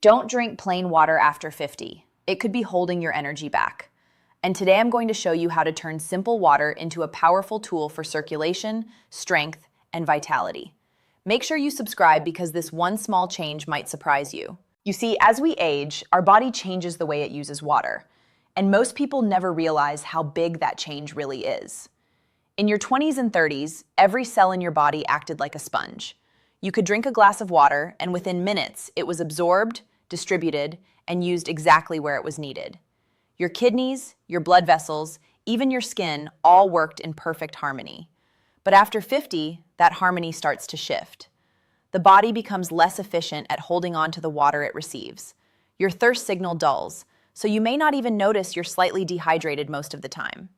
Don't drink plain water after 50. It could be holding your energy back. And today I'm going to show you how to turn simple water into a powerful tool for circulation, strength, and vitality. Make sure you subscribe because this one small change might surprise you. You see, as we age, our body changes the way it uses water. And most people never realize how big that change really is. In your 20s and 30s, every cell in your body acted like a sponge. You could drink a glass of water, and within minutes, it was absorbed, distributed, and used exactly where it was needed. Your kidneys, your blood vessels, even your skin all worked in perfect harmony. But after 50, that harmony starts to shift. The body becomes less efficient at holding on to the water it receives. Your thirst signal dulls, so you may not even notice you're slightly dehydrated most of the time.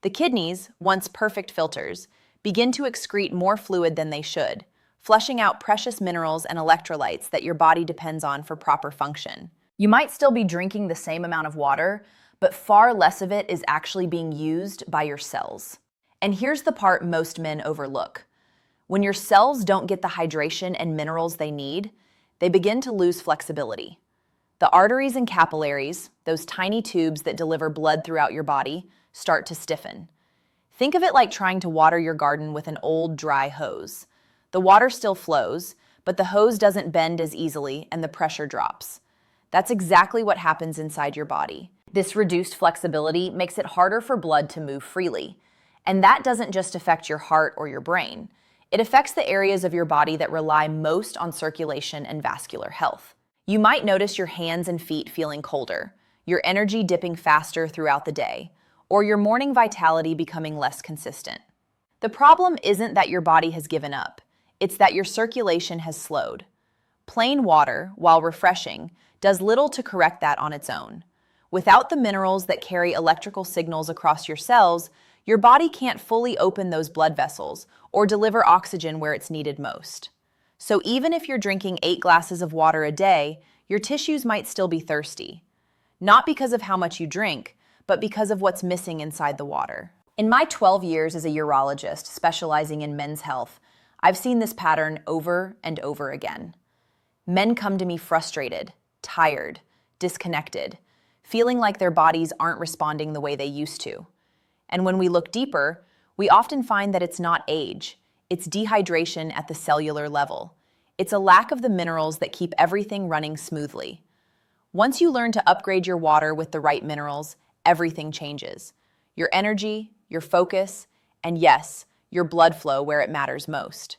The kidneys, once perfect filters, begin to excrete more fluid than they should, flushing out precious minerals and electrolytes that your body depends on for proper function. You might still be drinking the same amount of water, but far less of it is actually being used by your cells. And here's the part most men overlook. When your cells don't get the hydration and minerals they need, they begin to lose flexibility. The arteries and capillaries, those tiny tubes that deliver blood throughout your body, start to stiffen. Think of it like trying to water your garden with an old, dry hose. The water still flows, but the hose doesn't bend as easily and the pressure drops. That's exactly what happens inside your body. This reduced flexibility makes it harder for blood to move freely. And that doesn't just affect your heart or your brain. It affects the areas of your body that rely most on circulation and vascular health. You might notice your hands and feet feeling colder, your energy dipping faster throughout the day, or your morning vitality becoming less consistent. The problem isn't that your body has given up. It's that your circulation has slowed. Plain water, while refreshing, does little to correct that on its own. Without the minerals that carry electrical signals across your cells, your body can't fully open those blood vessels or deliver oxygen where it's needed most. So even if you're drinking 8 glasses of water a day, your tissues might still be thirsty. Not because of how much you drink, but because of what's missing inside the water. In my 12 years as a urologist specializing in men's health, I've seen this pattern over and over again. Men come to me frustrated, tired, disconnected, feeling like their bodies aren't responding the way they used to. And when we look deeper, we often find that it's not age, it's dehydration at the cellular level. It's a lack of the minerals that keep everything running smoothly. Once you learn to upgrade your water with the right minerals, everything changes. Your energy, your focus, and yes, your blood flow where it matters most.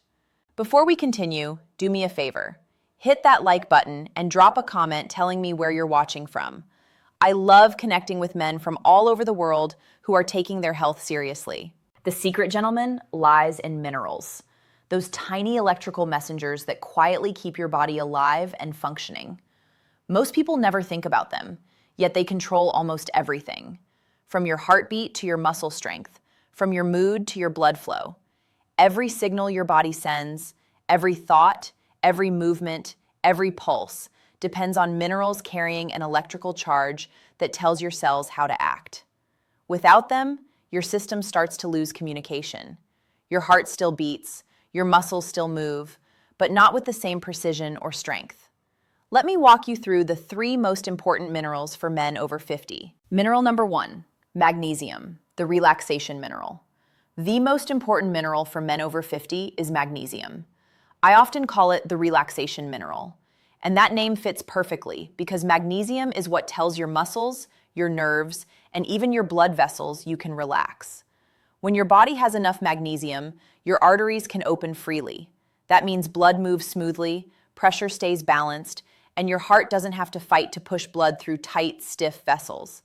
Before we continue, do me a favor. Hit that like button and drop a comment telling me where you're watching from. I love connecting with men from all over the world who are taking their health seriously. The secret, gentlemen, lies in minerals. Those tiny electrical messengers that quietly keep your body alive and functioning. Most people never think about them, yet they control almost everything. From your heartbeat to your muscle strength, from your mood to your blood flow. Every signal your body sends, every thought, every movement, every pulse depends on minerals carrying an electrical charge that tells your cells how to act. Without them, your system starts to lose communication. Your heart still beats, your muscles still move, but not with the same precision or strength. Let me walk you through the 3 most important minerals for men over 50. Mineral number 1, magnesium, the relaxation mineral. The most important mineral for men over 50 is magnesium. I often call it the relaxation mineral. And that name fits perfectly because magnesium is what tells your muscles, your nerves, and even your blood vessels you can relax. When your body has enough magnesium, your arteries can open freely. That means blood moves smoothly, pressure stays balanced, and your heart doesn't have to fight to push blood through tight, stiff vessels.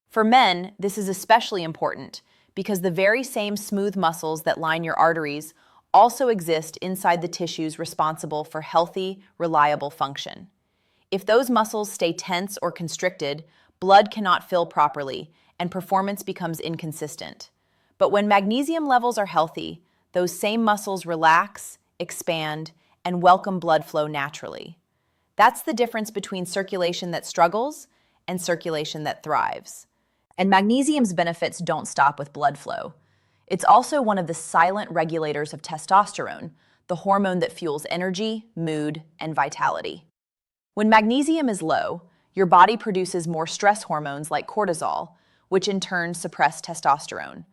For men, this is especially important because the very same smooth muscles that line your arteries also exist inside the tissues responsible for healthy, reliable function. If those muscles stay tense or constricted, blood cannot fill properly and performance becomes inconsistent. But when magnesium levels are healthy, those same muscles relax, expand, and welcome blood flow naturally. That's the difference between circulation that struggles and circulation that thrives. And magnesium's benefits don't stop with blood flow. It's also one of the silent regulators of testosterone, the hormone that fuels energy, mood, and vitality. When magnesium is low, your body produces more stress hormones like cortisol, which in turn suppress testosterone.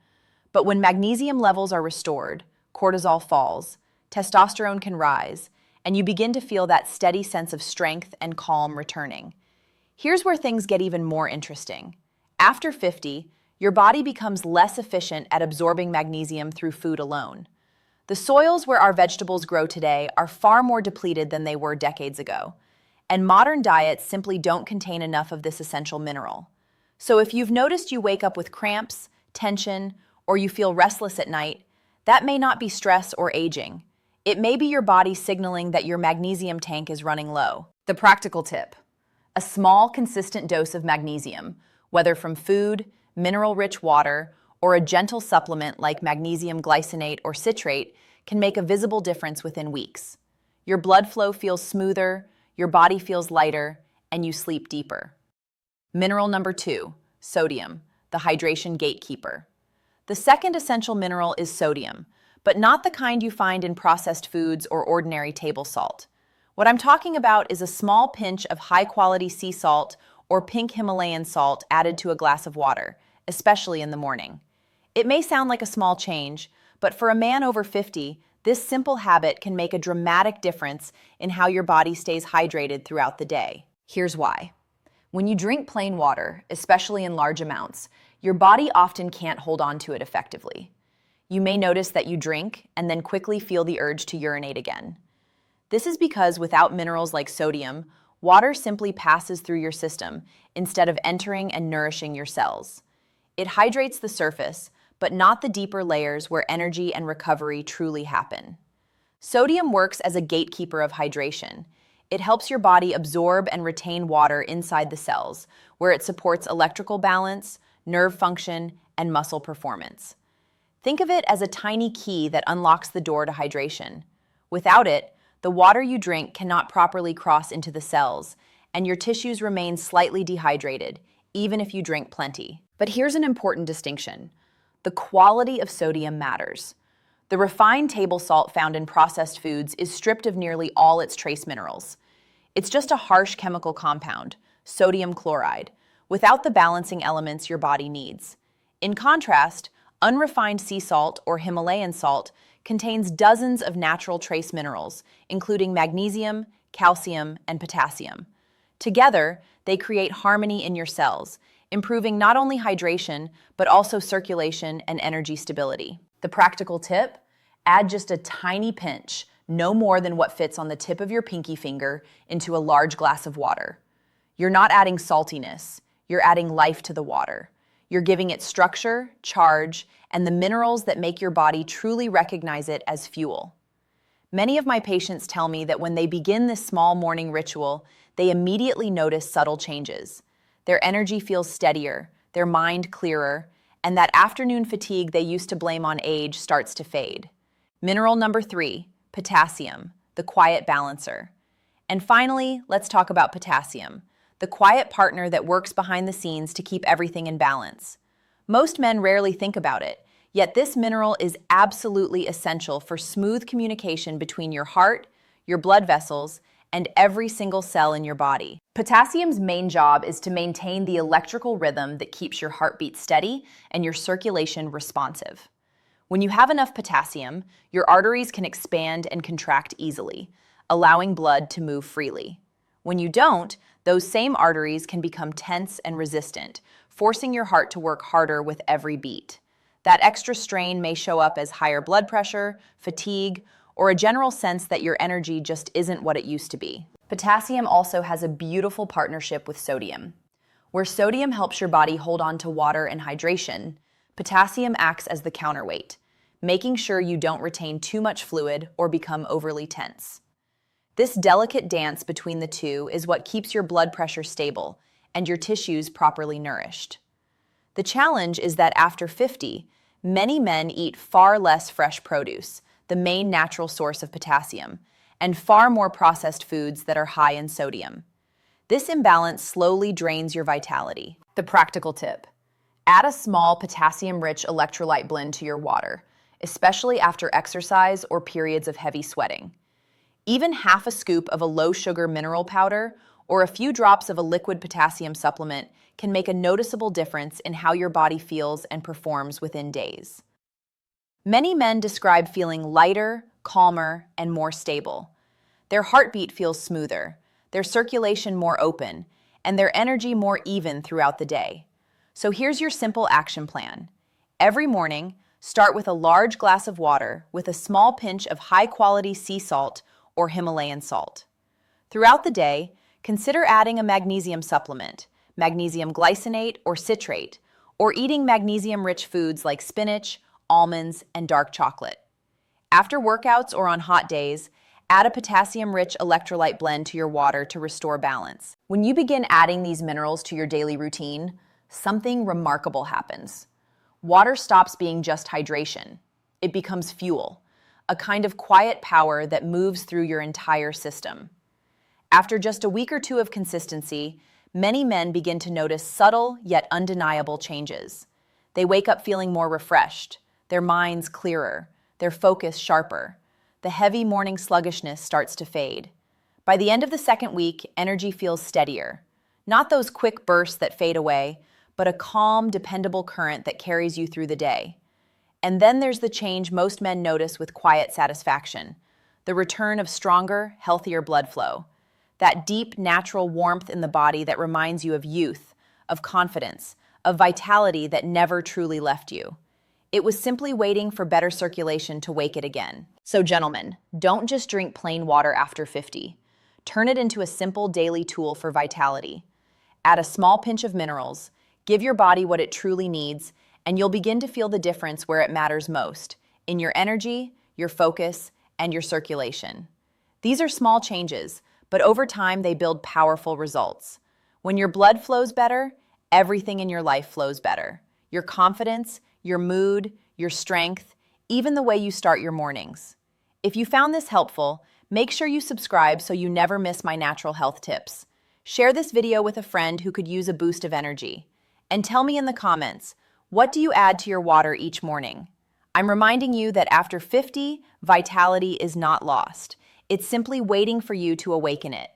But when magnesium levels are restored, cortisol falls, testosterone can rise, and you begin to feel that steady sense of strength and calm returning. Here's where things get even more interesting. After 50, your body becomes less efficient at absorbing magnesium through food alone. The soils where our vegetables grow today are far more depleted than they were decades ago, and modern diets simply don't contain enough of this essential mineral. So if you've noticed you wake up with cramps, tension, or you feel restless at night, that may not be stress or aging. It may be your body signaling that your magnesium tank is running low. The practical tip: a small, consistent dose of magnesium, whether from food, mineral-rich water, or a gentle supplement like magnesium glycinate or citrate, can make a visible difference within weeks. Your blood flow feels smoother, your body feels lighter, and you sleep deeper. Mineral number 2, sodium, the hydration gatekeeper. The second essential mineral is sodium, but not the kind you find in processed foods or ordinary table salt. What I'm talking about is a small pinch of high-quality sea salt or pink Himalayan salt added to a glass of water, especially in the morning. It may sound like a small change, but for a man over 50, this simple habit can make a dramatic difference in how your body stays hydrated throughout the day. Here's why. When you drink plain water, especially in large amounts, your body often can't hold on to it effectively. You may notice that you drink and then quickly feel the urge to urinate again. This is because without minerals like sodium, water simply passes through your system instead of entering and nourishing your cells. It hydrates the surface, but not the deeper layers where energy and recovery truly happen. Sodium works as a gatekeeper of hydration. It helps your body absorb and retain water inside the cells, where it supports electrical balance, nerve function, and muscle performance. Think of it as a tiny key that unlocks the door to hydration. Without it, the water you drink cannot properly cross into the cells, and your tissues remain slightly dehydrated, even if you drink plenty. But here's an important distinction. The quality of sodium matters. The refined table salt found in processed foods is stripped of nearly all its trace minerals. It's just a harsh chemical compound, sodium chloride, without the balancing elements your body needs. In contrast, unrefined sea salt or Himalayan salt contains dozens of natural trace minerals, including magnesium, calcium, and potassium. Together, they create harmony in your cells, improving not only hydration, but also circulation and energy stability. The practical tip: add just a tiny pinch, no more than what fits on the tip of your pinky finger, into a large glass of water. You're not adding saltiness, you're adding life to the water. You're giving it structure, charge, and the minerals that make your body truly recognize it as fuel. Many of my patients tell me that when they begin this small morning ritual, they immediately notice subtle changes. Their energy feels steadier, their mind clearer, and that afternoon fatigue they used to blame on age starts to fade. Mineral number 3, potassium, the quiet balancer. And finally, let's talk about potassium, the quiet partner that works behind the scenes to keep everything in balance. Most men rarely think about it, yet this mineral is absolutely essential for smooth communication between your heart, your blood vessels, and every single cell in your body. Potassium's main job is to maintain the electrical rhythm that keeps your heartbeat steady and your circulation responsive. When you have enough potassium, your arteries can expand and contract easily, allowing blood to move freely. When you don't, those same arteries can become tense and resistant, forcing your heart to work harder with every beat. That extra strain may show up as higher blood pressure, fatigue, or a general sense that your energy just isn't what it used to be. Potassium also has a beautiful partnership with sodium. Where sodium helps your body hold on to water and hydration, potassium acts as the counterweight, making sure you don't retain too much fluid or become overly tense. This delicate dance between the two is what keeps your blood pressure stable and your tissues properly nourished. The challenge is that after 50, many men eat far less fresh produce, the main natural source of potassium, and far more processed foods that are high in sodium. This imbalance slowly drains your vitality. The practical tip: add a small potassium-rich electrolyte blend to your water, especially after exercise or periods of heavy sweating. Even half a scoop of a low-sugar mineral powder or a few drops of a liquid potassium supplement can make a noticeable difference in how your body feels and performs within days. Many men describe feeling lighter, calmer, and more stable. Their heartbeat feels smoother, their circulation more open, and their energy more even throughout the day. So here's your simple action plan. Every morning, start with a large glass of water with a small pinch of high-quality sea salt or Himalayan salt. Throughout the day, consider adding a magnesium supplement, magnesium glycinate or citrate, or eating magnesium-rich foods like spinach, almonds, and dark chocolate. After workouts or on hot days, add a potassium-rich electrolyte blend to your water to restore balance. When you begin adding these minerals to your daily routine, something remarkable happens. Water stops being just hydration. It becomes fuel, a kind of quiet power that moves through your entire system. After just a week or two of consistency, many men begin to notice subtle yet undeniable changes. They wake up feeling more refreshed, their minds clearer, their focus sharper. The heavy morning sluggishness starts to fade. By the end of the second week, energy feels steadier. Not those quick bursts that fade away, but a calm, dependable current that carries you through the day. And then there's the change most men notice with quiet satisfaction, the return of stronger, healthier blood flow. That deep, natural warmth in the body that reminds you of youth, of confidence, of vitality that never truly left you. It was simply waiting for better circulation to wake it again. So gentlemen, don't just drink plain water after 50. Turn it into a simple daily tool for vitality. Add a small pinch of minerals, give your body what it truly needs, and you'll begin to feel the difference where it matters most, in your energy, your focus, and your circulation. These are small changes, but over time they build powerful results. When your blood flows better, everything in your life flows better. Your confidence, your mood, your strength, even the way you start your mornings. If you found this helpful, make sure you subscribe so you never miss my natural health tips. Share this video with a friend who could use a boost of energy. And tell me in the comments, what do you add to your water each morning? I'm reminding you that after 50, vitality is not lost. It's simply waiting for you to awaken it.